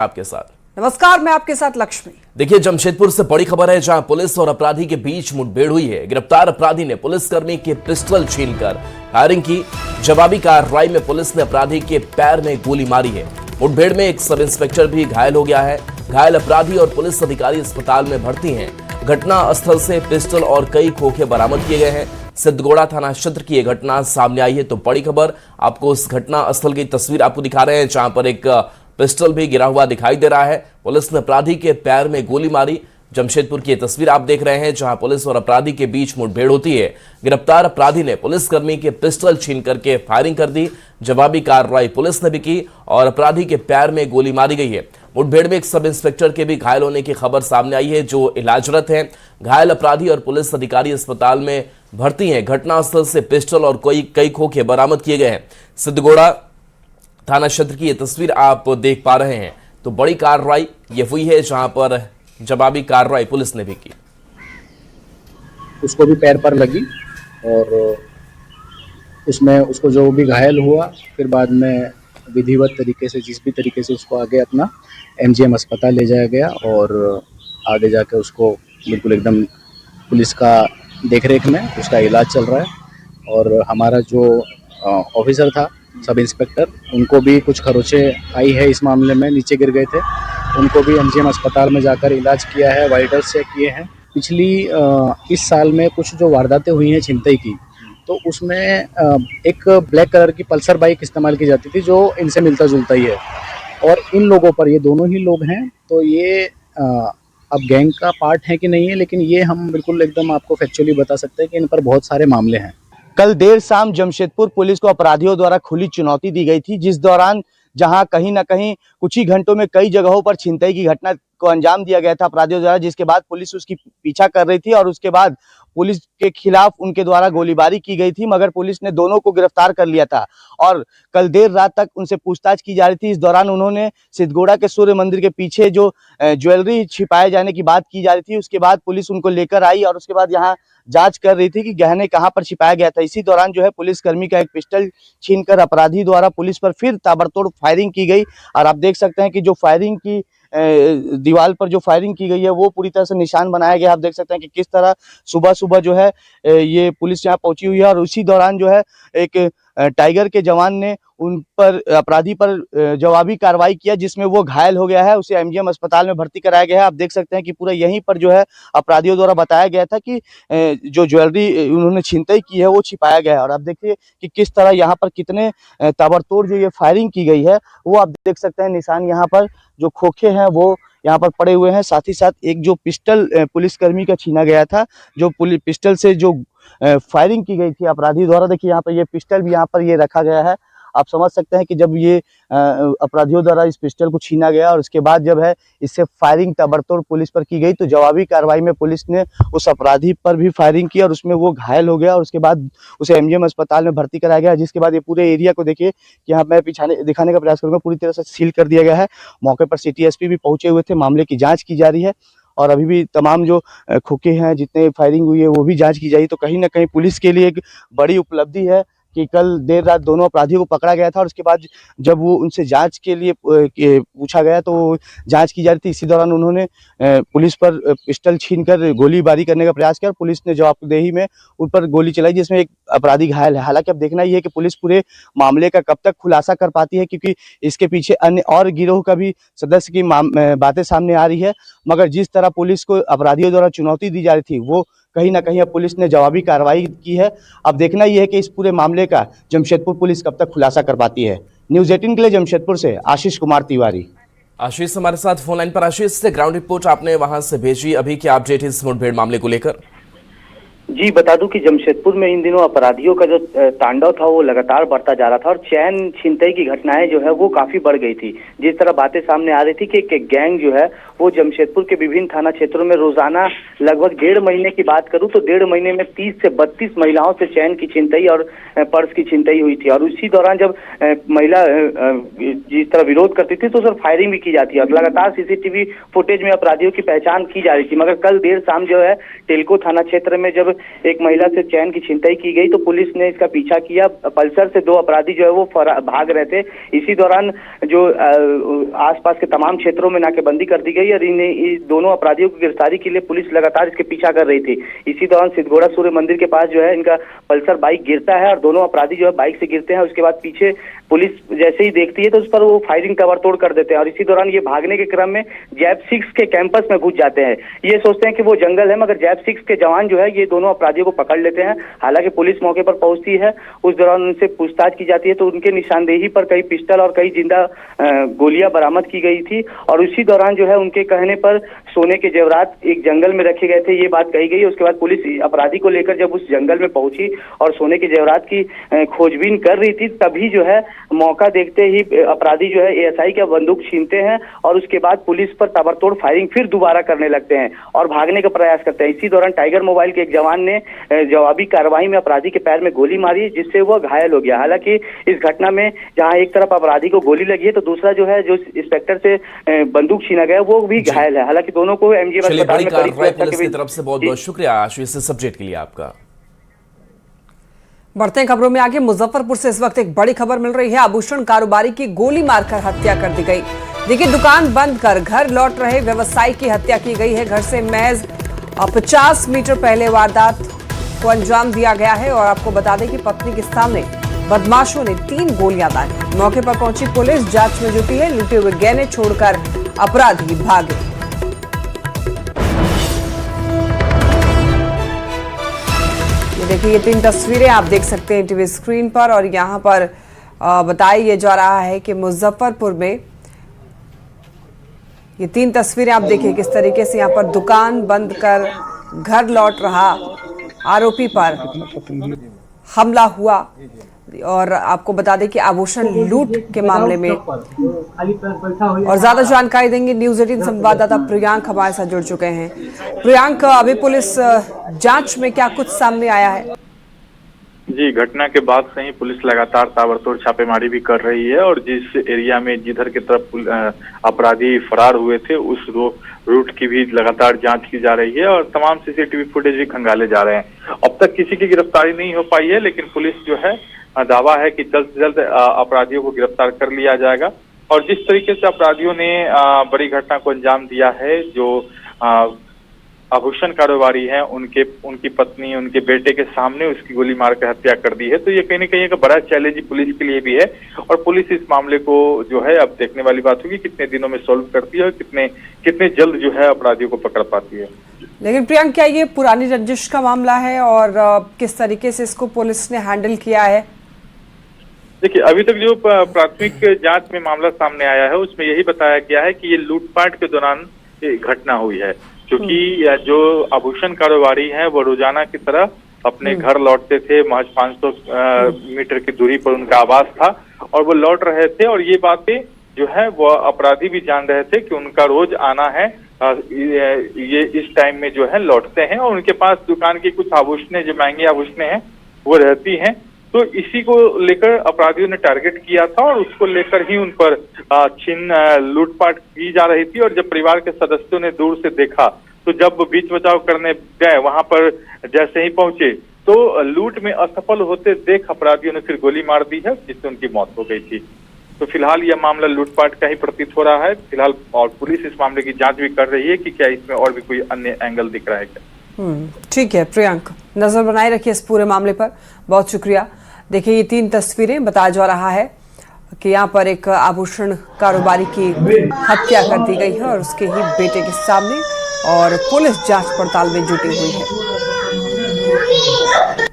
आपके साथ। नमस्कार, मैं आपके साथ लक्ष्मी। देखिए, जमशेदपुर से बड़ी खबर है, जहां पुलिस और अपराधी के बीच मुठभेड़ हुई है। गिरफ्तार अपराधी ने पुलिसकर्मी के पिस्टल छीनकर फायरिंग की। जवाबी कार्रवाई में पुलिस ने अपराधी के पैर में गोली मारी है। मुठभेड़ में एक सब इंस्पेक्टर भी घायल हो गया है। घायल अपराधी और पुलिस अधिकारी अस्पताल में भर्ती हैं। घटना स्थल से पिस्टल और कई खोखे बरामद किए गए हैं। सिद्धगोड़ा थाना क्षेत्र की यह घटना सामने आई है। तो बड़ी खबर, आपको उस घटना स्थल की तस्वीर आपको दिखा रहे हैं, जहां पर एक पिस्टल भी गिरा हुआ दिखाई दे रहा है। पुलिस ने अपराधी के पैर में गोली मारी। जमशेदपुर की तस्वीर आप देख रहे हैं, जहां पुलिस और अपराधी के बीच मुठभेड़ होती है। गिरफ्तार अपराधी ने पुलिसकर्मी के पिस्टल छीन करके फायरिंग कर दी। जवाबी कार्रवाई पुलिस ने भी की और अपराधी के पैर में गोली मारी गई है। मुठभेड़ में एक सब इंस्पेक्टर के भी घायल होने की खबर सामने आई है, जो इलाजरत हैं। घायल अपराधी और पुलिस अधिकारी अस्पताल में भर्ती हैं। घटनास्थल से पिस्टल और कई खोखे बरामद किए गए हैं। सिद्धगोड़ा थाना क्षेत्र की ये तस्वीर आप देख पा रहे हैं। तो बड़ी कार्रवाई ये हुई है, जहां पर जवाबी कार्रवाई पुलिस ने भी की। उसको भी पैर पर लगी और उसमें उसको जो भी घायल हुआ, फिर बाद में विधिवत तरीके से जिस भी तरीके से उसको आगे अपना एमजीएम अस्पताल ले जाया गया और आगे जाके उसको बिल्कुल एकदम पुलिस का देखरेख में उसका इलाज चल रहा है। और हमारा जो ऑफिसर था, सब इंस्पेक्टर, उनको भी कुछ खरोचे आई है इस मामले में, नीचे गिर गए थे। उनको भी एमजीएम अस्पताल में जाकर इलाज किया है, वाइटल्स चेक किए हैं। पिछली इस साल में कुछ जो वारदातें हुई हैं छिनतई की, तो उसमें एक ब्लैक कलर की पल्सर बाइक इस्तेमाल की जाती थी, जो इनसे मिलता जुलता ही है। और इन लोगों पर, ये दोनों ही लोग हैं, तो ये अब गैंग का पार्ट है कि नहीं है, लेकिन ये हम बिल्कुल एकदम आपको फैक्चुअली बता सकते हैं कि इन पर बहुत सारे मामले हैं। कल देर शाम जमशेदपुर पुलिस को अपराधियों द्वारा खुली चुनौती दी गई थी, जिस दौरान जहां कहीं ना कहीं कुछ ही घंटों में कई जगहों पर छिनतई की घटना को अंजाम दिया गया था अपराधियों द्वारा, जिसके बाद पुलिस उसकी पीछा कर रही थी और उसके बाद पुलिस के खिलाफ उनके द्वारा गोलीबारी की गई थी, मगर पुलिस ने दोनों को गिरफ्तार कर लिया था और कल देर रात तक उनसे पूछताछ की जा रही थी। इस दौरान उन्होंने सिद्धगोड़ा के सूर्य मंदिर के पीछे जो ज्वेलरी छिपाए जाने की बात की जा रही थी, उसके बाद पुलिस उनको लेकर आई और उसके बाद यहाँ जांच कर रही थी कि गहने कहां पर छिपाया गया था। इसी दौरान जो है पुलिसकर्मी का एक पिस्टल छीनकर अपराधी द्वारा पुलिस पर फिर ताबड़तोड़ फायरिंग की गई। और आप देख सकते हैं कि जो फायरिंग की दीवार पर जो फायरिंग की गई है वो पूरी तरह से निशान बनाया गया। आप देख सकते हैं कि किस तरह सुबह सुबह जो है ये पुलिस यहाँ पहुंची हुई है और उसी दौरान जो है एक टाइगर के जवान ने उन पर, अपराधी पर जवाबी कार्रवाई किया, जिसमें वो घायल हो गया है। उसे एमजीएम अस्पताल में भर्ती कराया गया है। आप देख सकते हैं कि पूरा यहीं पर जो है अपराधियों द्वारा बताया गया था कि जो ज्वेलरी उन्होंने छिनतई की है वो छिपाया गया है। और आप देखिए कि किस तरह यहाँ पर कितने ताबड़तोड़ जो ये फायरिंग की गई है, वो आप देख सकते हैं। निशान यहाँ पर जो खोखे हैं वो यहाँ पर पड़े हुए हैं। साथ ही साथ एक जो पिस्टल पुलिसकर्मी का छीना गया था, जो पिस्टल से जो फायरिंग की गई थी अपराधी द्वारा, देखिए यहाँ पर ये पिस्टल भी यहाँ पर ये रखा गया है। आप समझ सकते हैं कि जब ये अपराधियों द्वारा इस पिस्टल को छीना गया और उसके बाद जब है इससे फायरिंग ताबड़तोड़ पुलिस पर की गई, तो जवाबी कार्रवाई में पुलिस ने उस अपराधी पर भी फायरिंग की और उसमें वो घायल हो गया और उसके बाद उसे एमजीएम अस्पताल में भर्ती कराया गया। जिसके बाद ये पूरे एरिया को देखिए कि यहाँ मैं दिखाने का प्रयास करूंगा, पूरी तरह से सील कर दिया गया है। मौके पर सिटी एसपी भी पहुंचे हुए थे। मामले की जाँच की जा रही है और अभी भी तमाम जो खोखे हैं, जितने फायरिंग हुई है, वो भी जांच की जाएगी। तो कहीं ना कहीं पुलिस के लिए एक बड़ी उपलब्धि है कि कल देर रात दोनों अपराधियों को पकड़ा गया था और उसके बाद जब वो उनसे जांच के लिए पूछा गया तो जांच की जा रही थी। इसी दौरान उन्होंने पुलिस पर पिस्टल छीनकर गोलीबारी करने का प्रयास किया और पुलिस ने जवाबदेही में उन पर गोली चलाई, जिसमें एक अपराधी घायल है। हालांकि अब देखना यह है कि पुलिस पूरे मामले का कब तक खुलासा कर पाती है, क्योंकि इसके पीछे अन्य और गिरोह का भी सदस्य की बातें सामने आ रही है। मगर जिस तरह पुलिस को अपराधियों द्वारा चुनौती दी जा रही थी, वो कहीं ना कहीं अब पुलिस ने जवाबी कार्रवाई की है। अब देखना यह है कि इस पूरे मामले का जमशेदपुर पुलिस कब तक खुलासा कर पाती है। न्यूज़ 18 के लिए जमशेदपुर से आशीष कुमार तिवारी। आशीष हमारे साथ फोन लाइन पर। आशीष से ग्राउंड रिपोर्ट आपने वहां से भेजी, अभी क्या अपडेट है इस मुठभेड़ मामले को लेकर? जी, बता दूं कि जमशेदपुर में इन दिनों अपराधियों का जो तांडव था वो लगातार बढ़ता जा रहा था और चैन छिनतई की घटनाएं जो है वो काफी बढ़ गई थी। जिस तरह बातें सामने आ रही थी कि एक गैंग जो है वो जमशेदपुर के विभिन्न थाना क्षेत्रों में रोजाना लगभग 1.5 महीने की बात करूं तो 1.5 महीने में 30 से 32 महिलाओं से चैन की छिनतई और पर्स की छिनतई हुई थी। और उसी दौरान जब महिला जिस तरह विरोध करती थी तो सर फायरिंग भी की जाती है और लगातार सीसीटीवी फुटेज में अपराधियों की पहचान की जा रही थी। मगर कल देर शाम जो है टेलको थाना क्षेत्र में जब एक महिला से चैन की छिनतई की गई तो पुलिस ने इसका पीछा किया। पल्सर से 2 अपराधी जो है वो भाग रहे थे। इसी दौरान जो आसपास के तमाम क्षेत्रों में नाकेबंदी कर दी गई और इन दोनों अपराधियों की गिरफ्तारी के लिए पुलिस लगातार इसके पीछा कर रही थी। इसी दौरान सिद्धगोड़ा सूर्य मंदिर के पास जो है इनका पल्सर बाइक गिरता है और दोनों अपराधी जो है बाइक से गिरते हैं। उसके बाद पीछे पुलिस जैसे ही देखती है तो उस पर वो फायरिंग ताबड़तोड़ कर देते हैं और इसी दौरान ये भागने के क्रम में जैप 6 के कैंपस में घुस जाते हैं। ये सोचते हैं कि वो जंगल है, मगर जैप 6 के जवान जो है ये दोनों अपराधियों को पकड़ लेते हैं। हालांकि पुलिस मौके पर पहुंचती है, उस दौरान उनसे पूछताछ की जाती है तो उनके निशानदेही पर कई पिस्टल और कई जिंदा गोलियां बरामद की गई थी और उसी दौरान जो है उनके कहने पर सोने के जेवरात एक जंगल में रखे गए थे, ये बात कही गई। उसके बाद पुलिस अपराधी को लेकर जब उस जंगल में पहुंची और सोने के जेवरात की खोजबीन कर रही थी, तभी जो है मौका देखते ही अपराधी जो है एएसआई का बंदूक छीनते हैं और उसके बाद पुलिस पर ताबड़तोड़ फायरिंग फिर दोबारा करने लगते हैं और भागने का प्रयास करते हैं। इसी दौरान टाइगर मोबाइल के एक जवान ने जवाबी कार्रवाई में अपराधी के पैर में गोली मारी, जिससे वह घायल हो गया। हालांकि इस घटना में जहां एक तरफ अपराधी को गोली लगी है तो दूसरा जो है जो इंस्पेक्टर से बंदूक छीना गया वो भी घायल है। हालांकि दोनों को एमजीएम अस्पताल में पुलिस की तरफ से बहुत बहुत शुक्रिया आशीष इस अपडेट के लिए आपका। बढ़ते हैं खबरों में आगे। मुजफ्फरपुर से इस वक्त एक बड़ी खबर मिल रही है। आभूषण कारोबारी की गोली मारकर हत्या कर दी गई। देखिए, दुकान बंद कर घर लौट रहे व्यवसायी की हत्या की गई है। घर से महज 50 मीटर पहले वारदात को अंजाम दिया गया है और आपको बता दें कि पत्नी के सामने बदमाशों ने 3 गोलियां दागी। मौके पर पहुंची पुलिस जांच में जुटी है। लूटे हुए गहने छोड़कर अपराधी भागे। देखिए, ये 3 तस्वीरें आप देख सकते हैं टीवी स्क्रीन पर और यहाँ पर बताया जा रहा है कि मुजफ्फरपुर में ये 3 तस्वीरें आप देखिए किस तरीके से यहाँ पर दुकान बंद कर घर लौट रहा आरोपी पर हमला हुआ। और आपको बता दें कि आभूषण लूट के मामले में और ज्यादा जानकारी देंगे न्यूज़ 18 संवाददाता प्रियांक हमारे साथ जुड़ चुके हैं। प्रियांक, अभी पुलिस जांच में क्या कुछ सामने आया है? जी, घटना के बाद से ही पुलिस लगातार ताबड़तोड़ छापेमारी भी कर रही है और जिस एरिया में जिधर की तरफ अपराधी फरार हुए थे उस रूट की भी लगातार जांच की जा रही है और तमाम सीसीटीवी फुटेज भी खंगाले जा रहे हैं। अब तक किसी की गिरफ्तारी नहीं हो पाई है, लेकिन पुलिस जो है दावा है कि जल्द से जल्द अपराधियों को गिरफ्तार कर लिया जाएगा। और जिस तरीके से अपराधियों ने बड़ी घटना को अंजाम दिया है, जो आभूषण कारोबारी हैं उनकी पत्नी उनके बेटे के सामने उसकी गोली मारकर हत्या कर दी है, तो ये कहीं ना कहीं एक बड़ा चैलेंज पुलिस के लिए भी है और पुलिस इस मामले को जो है अब देखने वाली बात होगी कितने दिनों में सॉल्व करती है और कितने जल्द जो है अपराधियों को पकड़ पाती है। लेकिन प्रियांक, क्या ये पुरानी रंजिश का मामला है और किस तरीके से इसको पुलिस ने हैंडल किया है? देखिए, अभी तक जो प्राथमिक जांच में मामला सामने आया है उसमें यही बताया गया है कि ये लूटपाट के दौरान घटना हुई है, क्योंकि जो आभूषण कारोबारी हैं वो रोजाना की तरह अपने घर लौटते थे। महज 500 मीटर की दूरी पर उनका आवास था और वो लौट रहे थे और ये बातें जो है वो अपराधी भी जान रहे थे कि उनका रोज आना है, ये इस टाइम में जो है लौटते हैं और उनके पास दुकान की कुछ आभूषणें जो महंगी आभूषणें हैं वो रहती हैं। तो इसी को लेकर अपराधियों ने टारगेट किया था और उसको लेकर ही उन पर लूटपाट की जा रही थी। और जब परिवार के सदस्यों ने दूर से देखा तो जब बीच बचाव करने गए, वहां पर जैसे ही पहुंचे तो लूट में असफल होते देख अपराधियों ने फिर गोली मार दी है, जिससे उनकी मौत हो गई थी। तो फिलहाल यह मामला लूटपाट का ही प्रतीत हो रहा है फिलहाल, और पुलिस इस मामले की जांच भी कर रही है कि क्या इसमें और भी कोई अन्य एंगल दिख रहा है क्या। ठीक है प्रियांक, नजर बनाए रखिए इस पूरे मामले पर। बहुत शुक्रिया। देखिए, ये 3 तस्वीरें बताया जा रहा है कि यहाँ पर एक आभूषण कारोबारी की हत्या कर दी गई है और उसके ही बेटे के सामने, और पुलिस जांच पड़ताल में जुटी हुई है।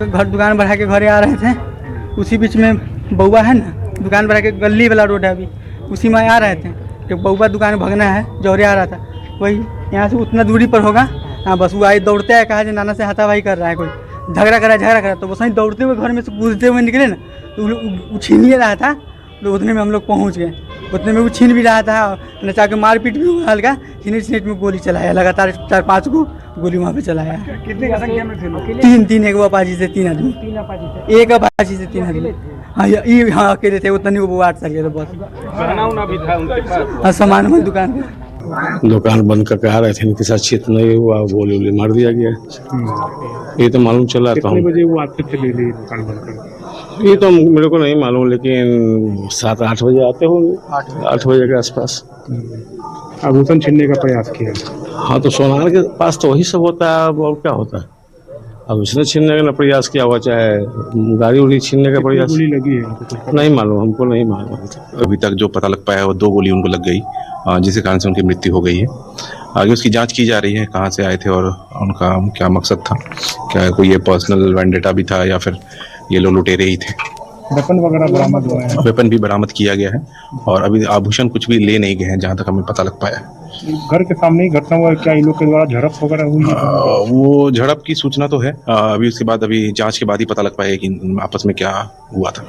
घर दुकान बढ़ा के घरे आ रहे थे, उसी बीच में बउआ है ना, दुकान बढ़ा के गली वाला रोड है अभी, उसी में आ रहे थे कि बउआ दुकान भगना है, जौहरे आ रहा था, वही यहाँ से उतना दूरी पर होगा। हाँ, बस वो आए दौड़ते आए, कहा नाना से हाथापाई कर रहा है, कोई झगड़ा करा, तो वो सही दौड़ते हुए घर में से कूदते हुए निकले ना, तो वो छीन ही रहा था। तो उतने में हम लोग पहुँच गए, उतने में वो छीन भी रहा था, नचा के मारपीट भी हुआ हल्का, छिनेट में गोली चलाया, लगातार 4-5 को गोली वहाँ पे चलाया। कितने का संख्या में थे? 3 एक अपाची से 3 आदमी, एक अपाची से 3 आदमी। हाँ, अकेले थे, उतना नहीं, वो 8 साल के थे बस। गहना भी था उनके पास? हाँ, सामान दुकान दुकान बंद करके आ रहे थे, इनके साथ चित नहीं हुआ, गोली वोली मार दिया गया। ये तो मालूम चला था। कितने बजे वो आते थे डेली दुकान बंद करके? ये तो मेरे को नहीं मालूम, लेकिन 7-8 बजे आते होंगे, 8 बजे के आसपास। आभूषण छीनने का प्रयास किया? हाँ, तो सोनार के पास तो वही सब होता है, अब और क्या होता है। अब उसने छीनने का प्रयास किया हुआ, चाहे गाड़ी उड़ी छीनने का प्रयास। गोली लगी है? नहीं मालूम, हमको नहीं मालूम। अभी तक जो पता लग पाया है वो 2 गोली उनको लग गई, जिसके कारण से उनकी मृत्यु हो गई है। आगे उसकी जांच की जा रही है, कहाँ से आए थे और उनका क्या मकसद था, क्या कोई ये पर्सनल वेंडेटा भी था या फिर ये लोग लुटेरे ही थे। वेपन वगैरह बरामद हुए हैं? वेपन भी बरामद किया गया है और अभी आभूषण कुछ भी ले नहीं गए हैं, जहाँ तक हमें पता लग पाया है। घर के सामने ही घटना हुआ है, क्या इन लोग के द्वारा झड़प वगैरह हुई है? वो झड़प की सूचना तो है, अभी उसके बाद अभी जांच के बाद ही पता लग पाएगा कि आपस में क्या हुआ था।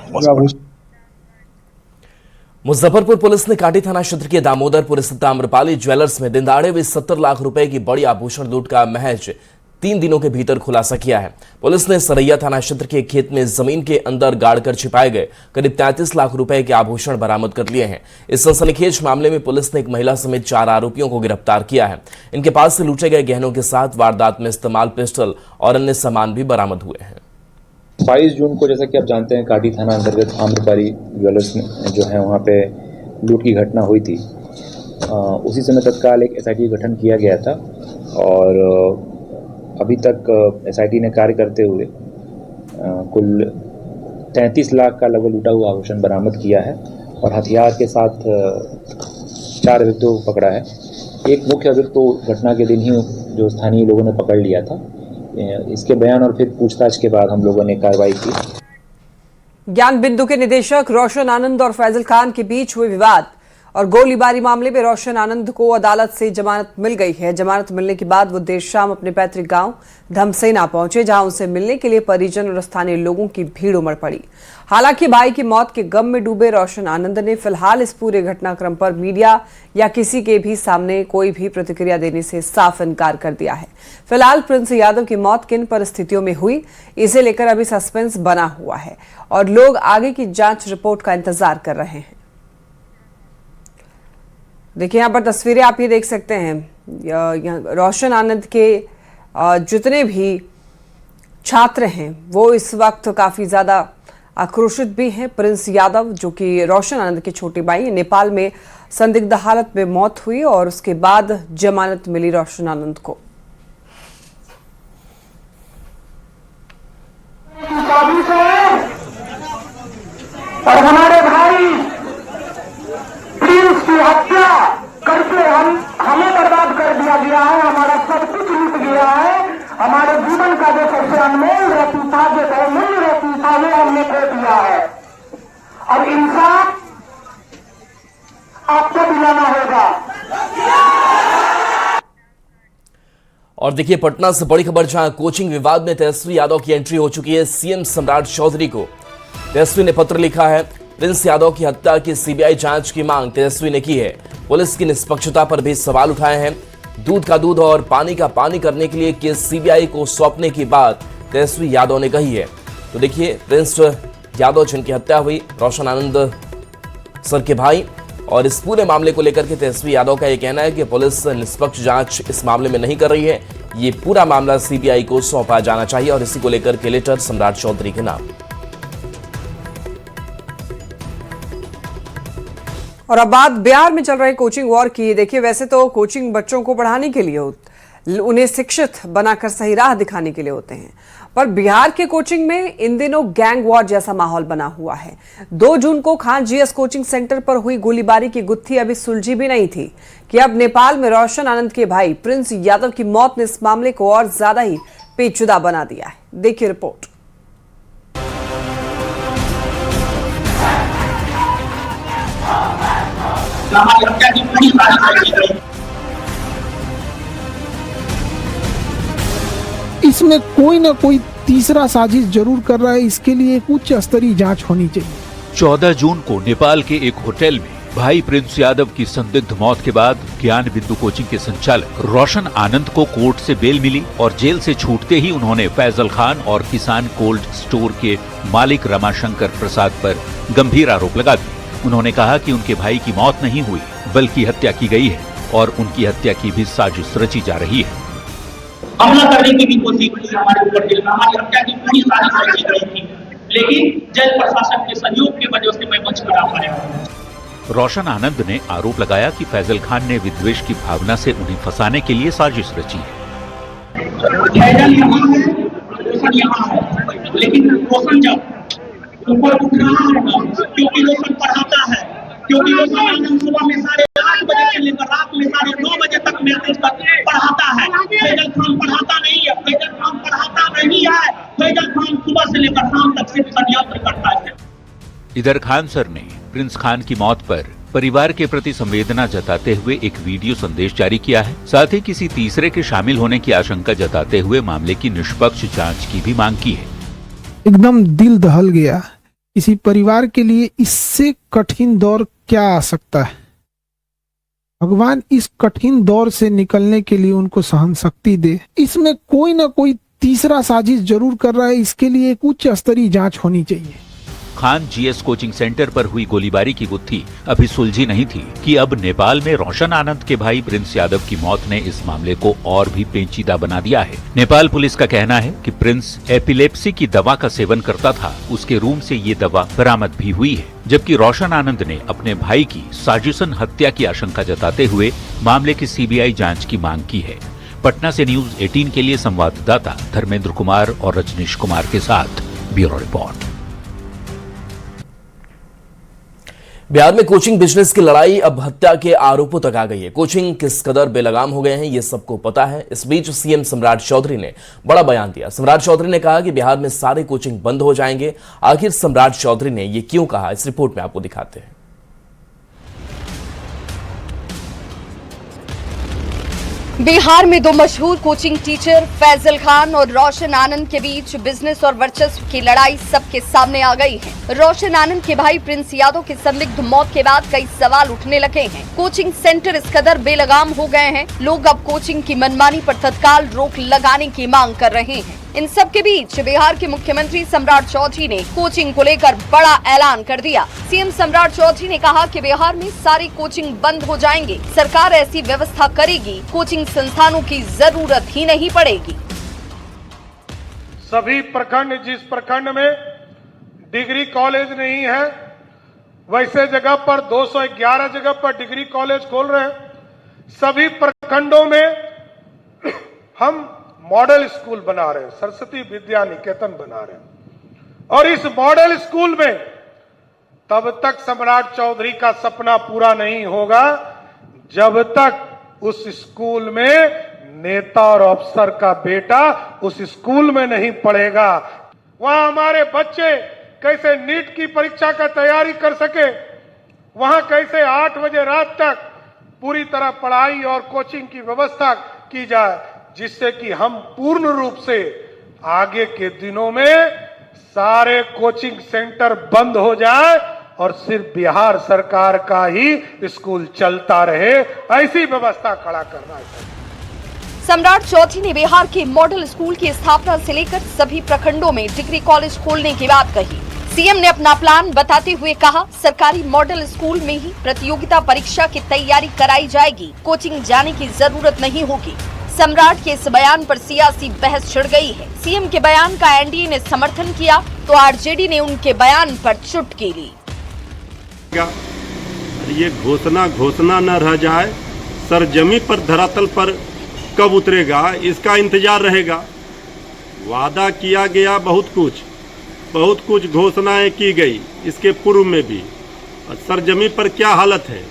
मुजफ्फरपुर पुलिस ने काटी थाना क्षेत्र के दामोदरपुर स्थित आम्रपाली ज्वेलर्स में दिनदहाड़े हुई 70 लाख रुपए की बड़ी आभूषण लूट का महज 3 दिनों के भीतर खुलासा किया है। पुलिस ने सरैया थाना क्षेत्र के खेत में जमीन के अंदर गाड़कर छिपाए गए करीब 33 लाख रुपए के आभूषण बरामद कर लिए हैं। इस सनसनीखेज मामले में पुलिस ने एक महिला समेत 4 आरोपियों को गिरफ्तार किया है। इनके पास से लूटे गए गहनों के साथ वारदात में इस्तेमाल पिस्टल और अन्य सामान भी बरामद हुए हैं। 22 जून को, जैसा कि आप जानते हैं, काटी थाना अंतर्गत आम्रपाली ज्वेलर्स में जो है वहाँ पे लूट की घटना हुई थी। उसी समय तत्काल एक SIT गठन किया गया था और अभी तक SIT ने कार्य करते हुए कुल 33 लाख का लगभग लूटा हुआ आभूषण बरामद किया है और हथियार के साथ 4 अभियुक्तों को पकड़ा है। एक मुख्य अभियुक्त को घटना के दिन ही जो स्थानीय लोगों ने पकड़ लिया था। इसके बयान और फिर पूछताछ के बाद हम लोगों ने कार्रवाई की। ज्ञान बिंदु के निदेशक रोशन आनंद और फैजल खान के बीच हुए विवाद और गोलीबारी मामले में रोशन आनंद को अदालत से जमानत मिल गई है। जमानत मिलने के बाद वो देर शाम अपने पैतृक गांव धमसेना पहुंचे, जहां उनसे मिलने के लिए परिजन और स्थानीय लोगों की भीड़ उमड़ पड़ी। हालांकि भाई की मौत के गम में डूबे रोशन आनंद ने फिलहाल इस पूरे घटनाक्रम पर मीडिया या किसी के भी सामने कोई भी प्रतिक्रिया देने से साफ इनकार कर दिया है। फिलहाल प्रिंस यादव की मौत किन परिस्थितियों में हुई, इसे लेकर अभी सस्पेंस बना हुआ है और लोग आगे की जांच रिपोर्ट का इंतजार कर रहे हैं। देखिए यहाँ पर तस्वीरें आप ये देख सकते हैं। रोशन आनंद के जितने भी छात्र हैं वो इस वक्त काफी ज्यादा आक्रोशित भी हैं। प्रिंस यादव जो कि रोशन आनंद के छोटे भाई, नेपाल में संदिग्ध हालत में मौत हुई और उसके बाद जमानत मिली रोशन आनंद को। और हमारे भाई प्रिंस की हत्या करके हमें बर्बाद कर दिया गया है। हमारा सब कुछ लूट गया है। हमारे जीवन का जो सबसे अनमोल रहती था, जो बहुमूल्य रहती था, वो हमने खो दिया है। अब इंसाफ आपको दिलाना होगा। और देखिए पटना से बड़ी खबर, जहां कोचिंग विवाद में तेजस्वी यादव की एंट्री हो चुकी है। सीएम सम्राट चौधरी को तेजस्वी ने पत्र लिखा है। प्रिंस यादव की हत्या की सीबीआई जांच की मांग तेजस्वी ने की है। पुलिस की निष्पक्षता पर भी सवाल उठाए हैं। दूध का दूध और पानी का पानी करने के लिए केस सीबीआई को सौंपने की बात तेजस्वी यादव ने कही है। तो देखिए प्रिंस यादव जिनकी हत्या हुई, रोशन आनंद सर के भाई, और इस पूरे मामले को लेकर के तेजस्वी यादव का यह कहना है कि पुलिस निष्पक्ष जांच इस मामले में नहीं कर रही है। ये पूरा मामला सीबीआई को सौंपा जाना चाहिए और इसी को लेकर के लेटर सम्राट चौधरी के नाम। और अब बात बिहार में चल रहे कोचिंग वॉर की। देखिए वैसे तो कोचिंग बच्चों को पढ़ाने के लिए, उन्हें शिक्षित बनाकर सही राह दिखाने के लिए होते हैं, पर बिहार के कोचिंग में इन दिनों गैंग वॉर जैसा माहौल बना हुआ है। 2 जून को खान जीएस कोचिंग सेंटर पर हुई गोलीबारी की गुत्थी अभी सुलझी भी नहीं थी कि अब नेपाल में रोशन आनंद के भाई प्रिंस यादव की मौत ने इस मामले को और ज्यादा ही पेचीदा बना दिया है। देखिए रिपोर्ट। इसमें कोई ना कोई तीसरा साजिश जरूर कर रहा है। इसके लिए एक उच्च स्तरीय जांच होनी चाहिए। 14 जून को नेपाल के एक होटल में भाई प्रिंस यादव की संदिग्ध मौत के बाद ज्ञान बिंदु कोचिंग के संचालक रोशन आनंद को कोर्ट से बेल मिली और जेल से छूटते ही उन्होंने फैजल खान और किसान कोल्ड स्टोर के मालिक रमाशंकर प्रसाद पर गंभीर आरोप लगा दिए। उन्होंने कहा कि उनके भाई की मौत नहीं हुई बल्कि हत्या की गई है। और उनकी हत्या की भी साजिश रची जा रही है। हमला करने की भी कोशिश की हमारे ऊपर, हमारी हत्या की पूरी साजिश रची गई थी, लेकिन जेल प्रशासन के सहयोग की वजह से मैं बच कर आ पाया। रोशन आनंद ने आरोप लगाया कि फैजल खान ने विद्वेष की भावना से उन्हें फंसाने के लिए साजिश रची है। फैजल यहाँ है, रोशन यहाँ है, लेकिन रोशन जब ऊपर उठ रहा है क्योंकि रोशन पढ़ाता है, क्योंकि रोशन आनंद सुबह में 8:30 बजे से लेकर रात में 9:30 बजे तक मैसेज तक पढ़ाता है। फैजल खान पढ़ाता नहीं है, फैजल खान पढ़ाता नहीं है, फैजल खान सुबह से लेकर शाम तक सिर्फ षड्यंत्र करता है। इधर खान सर ने प्रिंस खान की मौत पर परिवार के प्रति संवेदना जताते हुए एक वीडियो संदेश जारी किया है। साथ ही किसी तीसरे के शामिल होने की आशंका जताते हुए मामले की निष्पक्ष जांच की भी मांग की है। एकदम दिल दहल गया। किसी परिवार के लिए इससे कठिन दौर क्या आ सकता है। भगवान इस कठिन दौर से निकलने के लिए उनको सहन शक्ति दे। इसमें कोई ना कोई तीसरा साजिश जरूर कर रहा है, इसके लिए एक उच्च स्तरीय जांच होनी चाहिए। खान जीएस कोचिंग सेंटर पर हुई गोलीबारी की गुत्थी अभी सुलझी नहीं थी कि अब नेपाल में रोशन आनंद के भाई प्रिंस यादव की मौत ने इस मामले को और भी पेचीदा बना दिया है। नेपाल पुलिस का कहना है कि प्रिंस एपिलेप्सी की दवा का सेवन करता था, उसके रूम से ये दवा बरामद भी हुई है, जबकि रोशन आनंद ने अपने भाई की साजिशन हत्या की आशंका जताते हुए मामले की सीबीआई जाँच की मांग की है। पटना से न्यूज 18 के लिए संवाददाता धर्मेंद्र कुमार और रजनीश कुमार के साथ ब्यूरो रिपोर्ट। बिहार में कोचिंग बिजनेस की लड़ाई अब हत्या के आरोपों तक आ गई है। कोचिंग किस कदर बेलगाम हो गए हैं ये सबको पता है। इस बीच सीएम सम्राट चौधरी ने बड़ा बयान दिया। सम्राट चौधरी ने कहा कि बिहार में सारे कोचिंग बंद हो जाएंगे। आखिर सम्राट चौधरी ने ये क्यों कहा, इस रिपोर्ट में आपको दिखाते हैं। बिहार में दो मशहूर कोचिंग टीचर फैजल खान और रोशन आनंद के बीच बिजनेस और वर्चस्व की लड़ाई सबके सामने आ गई है। रोशन आनंद के भाई प्रिंस यादव की संदिग्ध मौत के बाद कई सवाल उठने लगे हैं। कोचिंग सेंटर इस कदर बेलगाम हो गए हैं, लोग अब कोचिंग की मनमानी पर तत्काल रोक लगाने की मांग कर रहे हैं। इन सब के बीच बिहार के मुख्यमंत्री सम्राट चौधरी ने कोचिंग को लेकर बड़ा ऐलान कर दिया। सीएम सम्राट चौधरी ने कहा कि बिहार में सारी कोचिंग बंद हो जाएंगे। सरकार ऐसी व्यवस्था करेगी, कोचिंग संस्थानों की जरूरत ही नहीं पड़ेगी। सभी प्रखंड, जिस प्रखंड में डिग्री कॉलेज नहीं है वैसे जगह पर 211 जगह पर डिग्री कॉलेज खोल रहे हैं। सभी प्रखंडों में हम मॉडल स्कूल बना रहे हैं, सरस्वती विद्या निकेतन बना रहे हैं। और इस मॉडल स्कूल में तब तक सम्राट चौधरी का सपना पूरा नहीं होगा जब तक उस स्कूल में नेता और अफसर का बेटा उस स्कूल में नहीं पढ़ेगा। वहां हमारे बच्चे कैसे नीट की परीक्षा का तैयारी कर सके, वहां कैसे 8 बजे रात तक पूरी तरह पढ़ाई और कोचिंग की व्यवस्था की जाए, जिससे कि हम पूर्ण रूप से आगे के दिनों में सारे कोचिंग सेंटर बंद हो जाए और सिर्फ बिहार सरकार का ही स्कूल चलता रहे, ऐसी व्यवस्था खड़ा करना है। सम्राट चौधरी ने बिहार के मॉडल स्कूल की स्थापना से लेकर सभी प्रखंडों में डिग्री कॉलेज खोलने की बात कही। सीएम ने अपना प्लान बताते हुए कहा, सरकारी मॉडल स्कूल में ही प्रतियोगिता परीक्षा की तैयारी कराई जाएगी, कोचिंग जाने की जरूरत नहीं होगी। सम्राट के इस बयान पर सियासी बहस छिड़ गई है। सीएम के बयान का एनडीए ने समर्थन किया तो आरजेडी ने उनके बयान पर चुटकी ली। ये घोषणा न रह जाए, सरजमी पर धरातल पर कब उतरेगा इसका इंतजार रहेगा। वादा किया गया, बहुत कुछ घोषणाएं की गई इसके पूर्व में भी। सरजमी पर क्या हालत है,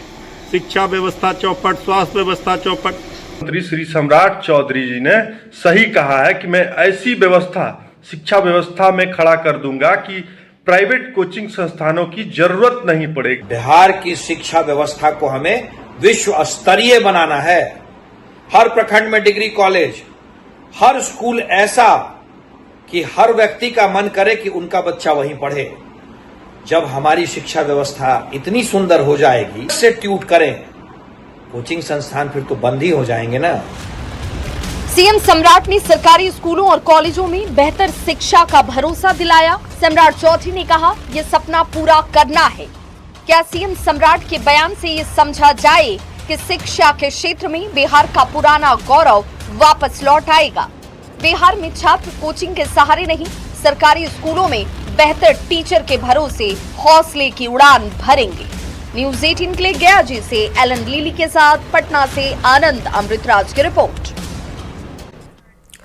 शिक्षा व्यवस्था चौपट, स्वास्थ्य व्यवस्था चौपट। मंत्री श्री सम्राट चौधरी जी ने सही कहा है कि मैं ऐसी व्यवस्था शिक्षा व्यवस्था में खड़ा कर दूंगा कि प्राइवेट कोचिंग संस्थानों की जरूरत नहीं पड़ेगी। बिहार की शिक्षा व्यवस्था को हमें विश्व स्तरीय बनाना है। हर प्रखंड में डिग्री कॉलेज, हर स्कूल ऐसा कि हर व्यक्ति का मन करे कि उनका बच्चा वहीं पढ़े। जब हमारी शिक्षा व्यवस्था इतनी सुंदर हो जाएगी, इससे ट्यूट करें कोचिंग संस्थान, फिर तो बंद ही हो जाएंगे ना। सीएम सम्राट ने सरकारी स्कूलों और कॉलेजों में बेहतर शिक्षा का भरोसा दिलाया। सम्राट चौधरी ने कहा, यह सपना पूरा करना है। क्या सीएम सम्राट के बयान से ये समझा जाए कि शिक्षा के क्षेत्र में बिहार का पुराना गौरव वापस लौट आएगा। बिहार में छात्र कोचिंग के सहारे नहीं, सरकारी स्कूलों में बेहतर टीचर के भरोसे हौसले की उड़ान भरेंगे। न्यूज़ 18 के लिए गया जी से एलन लीली के साथ पटना से आनंद अमृतराज की रिपोर्ट।